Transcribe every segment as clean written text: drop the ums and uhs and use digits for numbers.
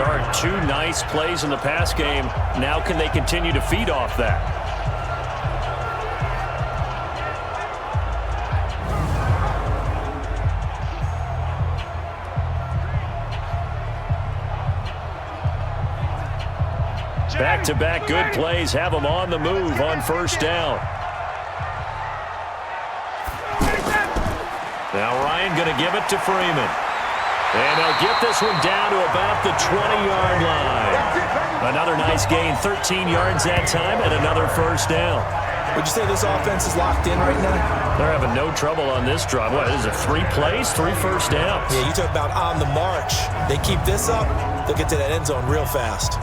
start. 2 nice plays in the pass game. Now can they continue to feed off that? Back-to-back good plays have them on the move on first down. Now Ryan going to give it to Freeman. And they'll get this one down to about the 20-yard line. Another nice gain, 13 yards that time, and another first down. Would you say this offense is locked in right now? They're having no trouble on this drive. What is it, 3 plays, 3 first downs? Yeah, you talk about on the march. They keep this up, they'll get to that end zone real fast.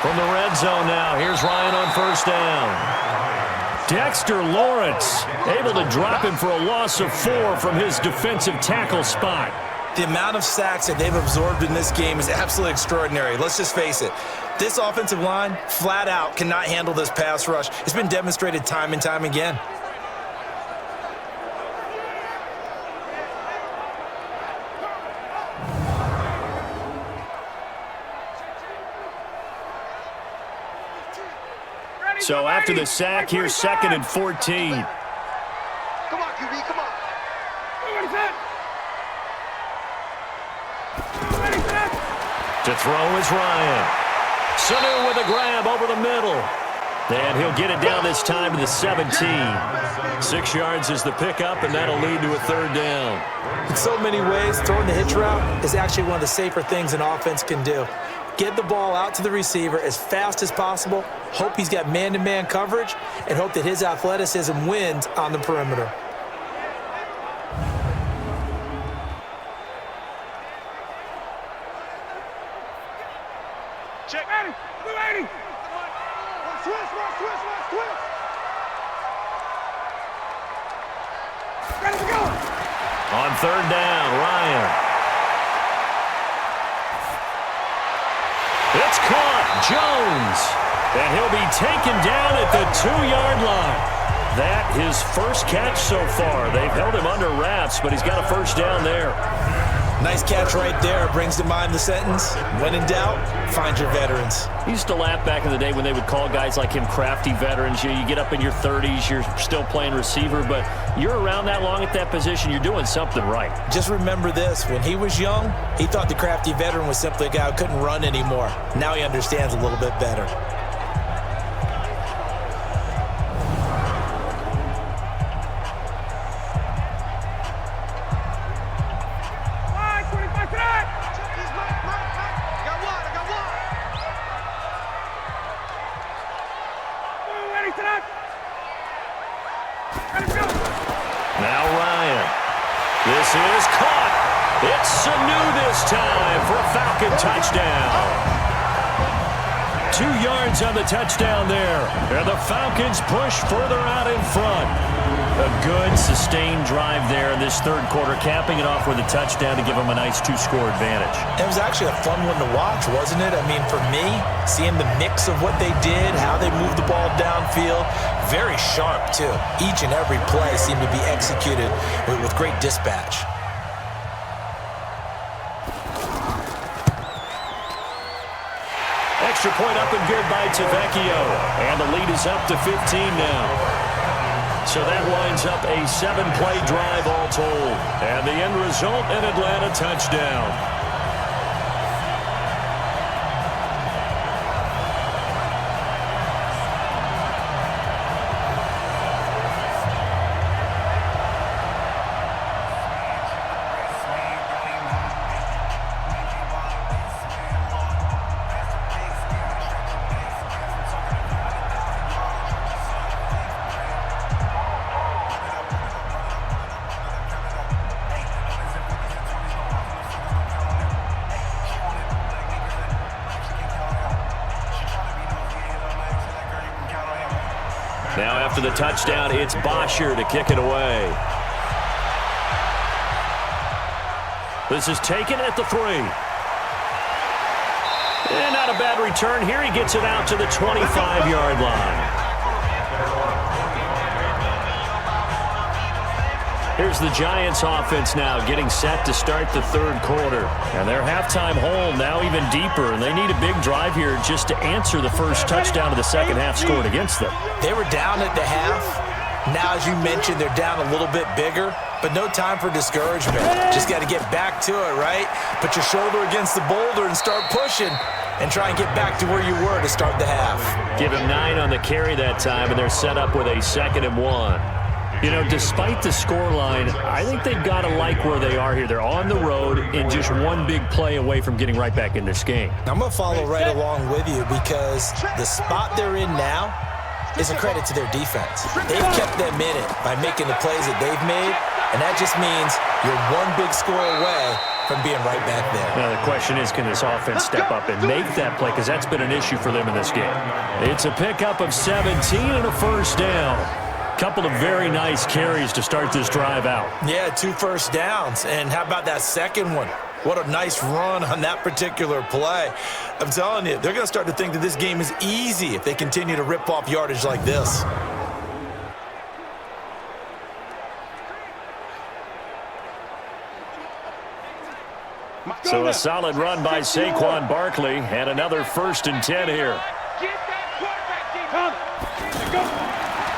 From the red zone now, here's Ryan on first down. Dexter Lawrence able to drop him for a loss of 4 from his defensive tackle spot. The amount of sacks that they've absorbed in this game is absolutely extraordinary. Let's just face it. This offensive line, flat out, cannot handle this pass rush. It's been demonstrated time and time again. So after the sack, here's 2nd and 14. Come on, QB, come on. To throw is Ryan. Sanu with a grab over the middle. And he'll get it down this time to the 17. 6 yards is the pickup, and that'll lead to a 3rd down. In so many ways, throwing the hitch route is actually one of the safer things an offense can do. Get the ball out to the receiver as fast as possible, hope he's got man-to-man coverage, and hope that his athleticism wins on the perimeter. Check. Ready. Switch. Ready to go. On 3rd down, Ryan. It's caught, Jones, and he'll be taken down at the 2-yard line. That his first catch so far. They've held him under wraps, but he's got a first down there. Nice catch right there. Brings to mind the sentence, when in doubt, find your veterans. He used to laugh back in the day when they would call guys like him crafty veterans. You get up in your 30s, you're still playing receiver, but you're around that long at that position, you're doing something right. Just remember this. When he was young, he thought the crafty veteran was simply a guy who couldn't run anymore. Now he understands a little bit better. Now Ryan. This is caught. It's Sanu this time for a Falcon touchdown. 2 yards on the touchdown there. And the Falcons push further out in front. A good, sustained drive there in this 3rd quarter, capping it off with a touchdown to give them a nice 2-score advantage. It was actually a fun one to watch, wasn't it? I mean, for me, seeing the mix of what they did, how they moved the ball downfield, very sharp, too. Each and every play seemed to be executed with great dispatch. Extra point up and good by Tavecchio. And the lead is up to 15 now. So that winds up a 7-play drive all told. And the end result, an Atlanta touchdown. Now after the touchdown, it's Bosher to kick it away. This is taken at the 3. And not a bad return here. He gets it out to the 25-yard line. Here's the Giants offense now getting set to start the third quarter. And their halftime hole now even deeper, and they need a big drive here just to answer the first touchdown of the second half scored against them. They were down at the half. Now, as you mentioned, they're down a little bit bigger, but no time for discouragement. Just got to get back to it, right? Put your shoulder against the boulder and start pushing and try and get back to where you were to start the half. Give him 9 on the carry that time, and they're set up with a 2nd and 1. You know, despite the scoreline, I think they've got to like where they are here. They're on the road and just one big play away from getting right back in this game. I'm going to follow right along with you because the spot they're in now is a credit to their defense. They've kept them in it by making the plays that they've made, and that just means you're one big score away from being right back there. Now, the question is, can this offense step up and make that play? Because that's been an issue for them in this game. It's a pickup of 17 and a first down. Couple of very nice carries to start this drive out. Yeah, 2 first downs. And how about that second one? What a nice run on that particular play. I'm telling you, they're going to start to think that this game is easy if they continue to rip off yardage like this. So a solid run by Saquon Barkley and another 1st and 10 here.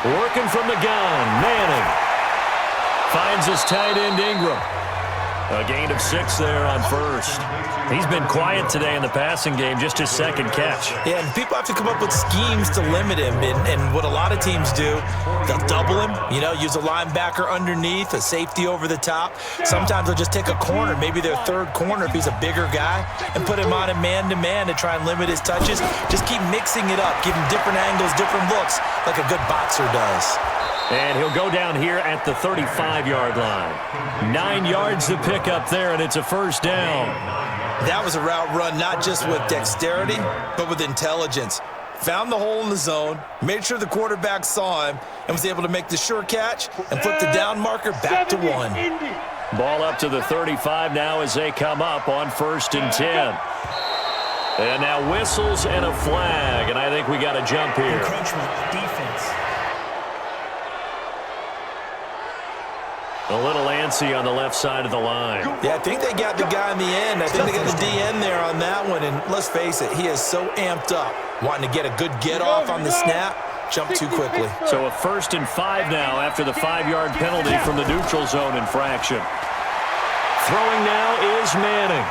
Working from the gun, Manning finds his tight end Ingram. A gain of 6 there on first. He's been quiet today in the passing game, just his 2nd catch. Yeah, and people have to come up with schemes to limit him. And what a lot of teams do, they'll double him, use a linebacker underneath, a safety over the top. Sometimes they'll just take a corner, maybe their 3rd corner if he's a bigger guy, and put him on a man-to-man to try and limit his touches. Just keep mixing it up, give him different angles, different looks, like a good boxer does. And he'll go down here at the 35-yard line. 9 yards to pick up there, and it's a first down. That was a route run not just with dexterity, but with intelligence. Found the hole in the zone, made sure the quarterback saw him, and was able to make the sure catch and flip the down marker back to 1. Ball up to the 35 now as they come up on 1st and 10. And now whistles and a flag, and I think we got a jump here. Encroachment, defense. A little antsy on the left side of the line. Yeah, I think they got the guy in the end. I think they got the DN there on that one. And let's face it, he is so amped up, wanting to get a good get-off on the snap, jump too quickly. So a 1st and 5 now after the 5-yard penalty from the neutral zone infraction. Throwing now is Manning.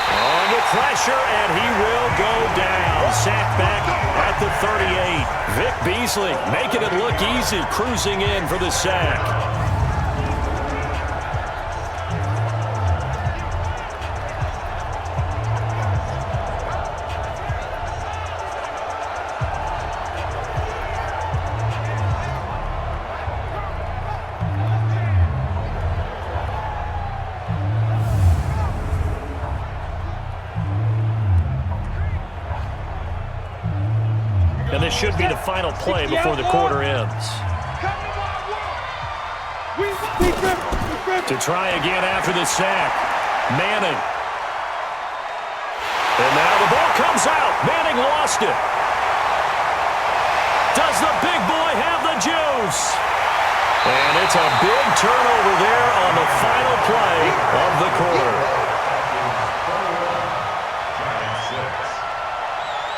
Under pressure, and he will go down. Sacked back at the 38. Vic Beasley making it look easy, cruising in for the sack. And this should be the final play before the quarter ends. To try again after the sack. Manning. And now the ball comes out. Manning lost it. Does the big boy have the juice? And it's a big turnover there on the final play of the quarter.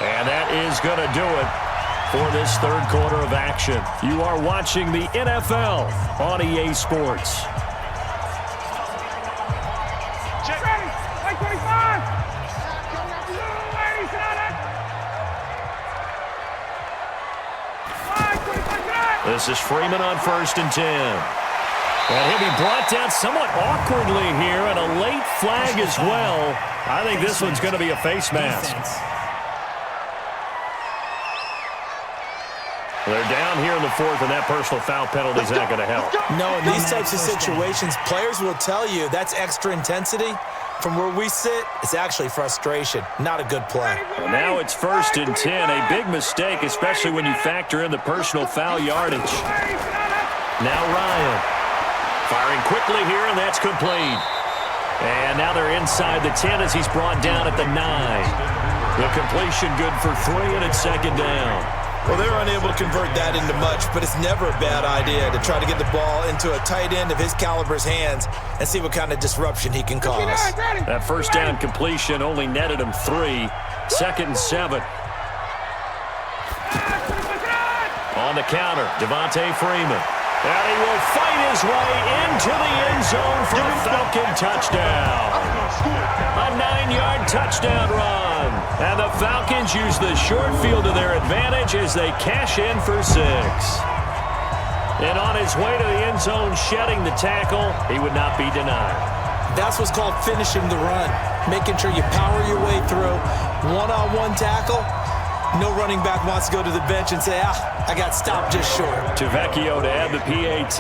And that is going to do it for this third quarter of action. You are watching the NFL on EA Sports. This is Freeman on 1st and 10. And he'll be brought down somewhat awkwardly here, and a late flag as well. I think this one's going to be a face mask. They're down here in the 4th, and that personal foul penalty is not going to help. No, in these types of situations, players will tell you that's extra intensity. From where we sit, it's actually frustration, not a good play. Well, now it's 1st and 10, a big mistake, especially when you factor in the personal foul yardage. Now Ryan firing quickly here, and that's complete. And now they're inside the 10 as he's brought down at the 9. The completion good for 3, and it's 2nd down. Well, they were unable to convert that into much, but it's never a bad idea to try to get the ball into a tight end of his caliber's hands and see what kind of disruption he can cause. That first down completion only netted him 3. 2nd and 7. On the counter, Devontae Freeman. And he will fight his way into the end zone for a Falcon touchdown. A 9-yard touchdown run. And the Falcons use the short field to their advantage as they cash in for 6. And on his way to the end zone, shedding the tackle, he would not be denied. That's what's called finishing the run, making sure you power your way through. One-on-one tackle. No running back wants to go to the bench and say, I got stopped just short. Tavecchio to add the PAT.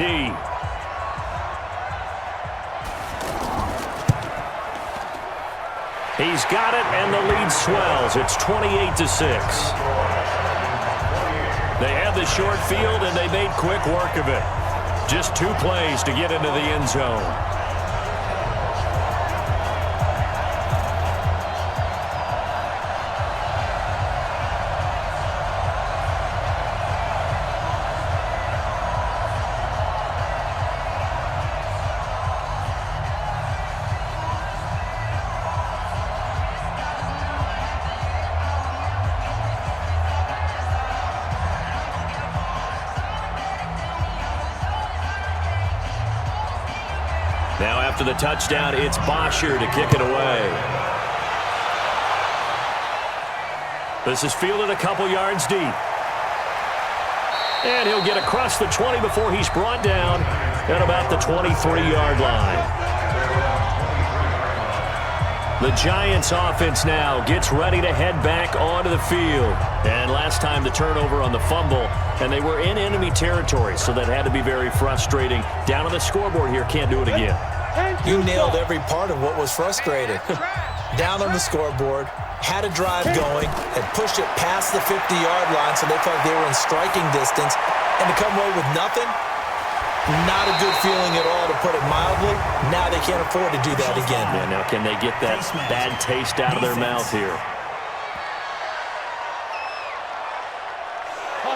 He's got it, and the lead swells. It's 28-6. They had the short field, and they made quick work of it. Just 2 plays to get into the end zone. Now after the touchdown, it's Bosher to kick it away. This is fielded a couple yards deep. And he'll get across the 20 before he's brought down at about the 23-yard line. The Giants offense now gets ready to head back onto the field. And last time the turnover on the fumble, and they were in enemy territory, so that had to be very frustrating. Down on the scoreboard here, can't do it again. You nailed every part of what was frustrating. Down on the scoreboard, had a drive going, had pushed it past the 50-yard line so they felt like they were in striking distance, and to come away with nothing, not a good feeling at all, to put it mildly. Now they can't afford to do that again. Yeah, now can they get that bad taste out of their mouth here?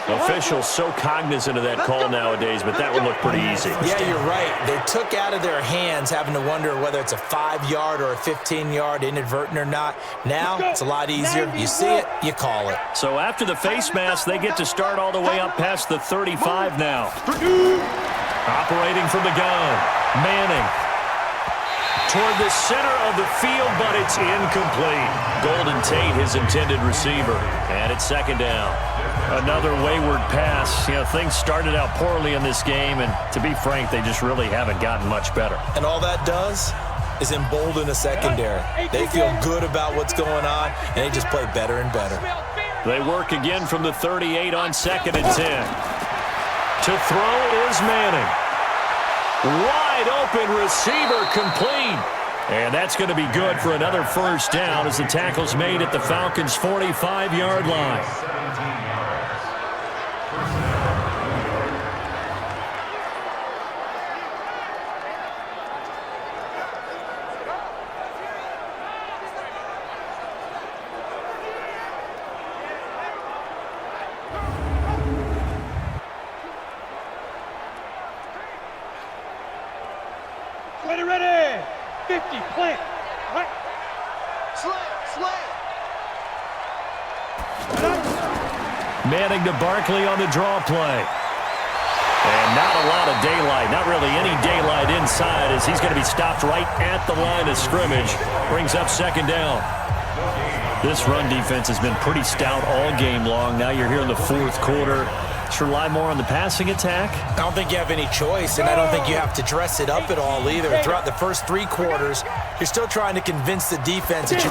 Officials so cognizant of that call nowadays, but that would look pretty easy. Yeah, you're right. They took out of their hands having to wonder whether it's a 5-yard or a 15-yard, inadvertent or not. Now it's a lot easier. You see it, you call it. So after the face mask, they get to start all the way up past the 35 now. Operating from the gun, Manning. Toward the center of the field, but it's incomplete. Golden Tate, his intended receiver. And it's 2nd down. Another wayward pass. You know, things started out poorly in this game, and to be frank, they just really haven't gotten much better. And all that does is embolden a secondary. They feel good about what's going on, and they just play better and better. They work again from the 38 on 2nd and 10. To throw is Manning. Wide open receiver complete. And that's going to be good for another first down as the tackle's made at the Falcons' 45-yard line. Ready. 50, plant. Right. Slant. Manning to Barkley on the draw play. And not a lot of daylight, not really any daylight inside, as he's going to be stopped right at the line of scrimmage. Brings up 2nd down. This run defense has been pretty stout all game long. Now you're here in the 4th quarter. Should rely more on the passing attack? I don't think you have any choice, and I don't think you have to dress it up at all either. Throughout the first 3 quarters, you're still trying to convince the defense that you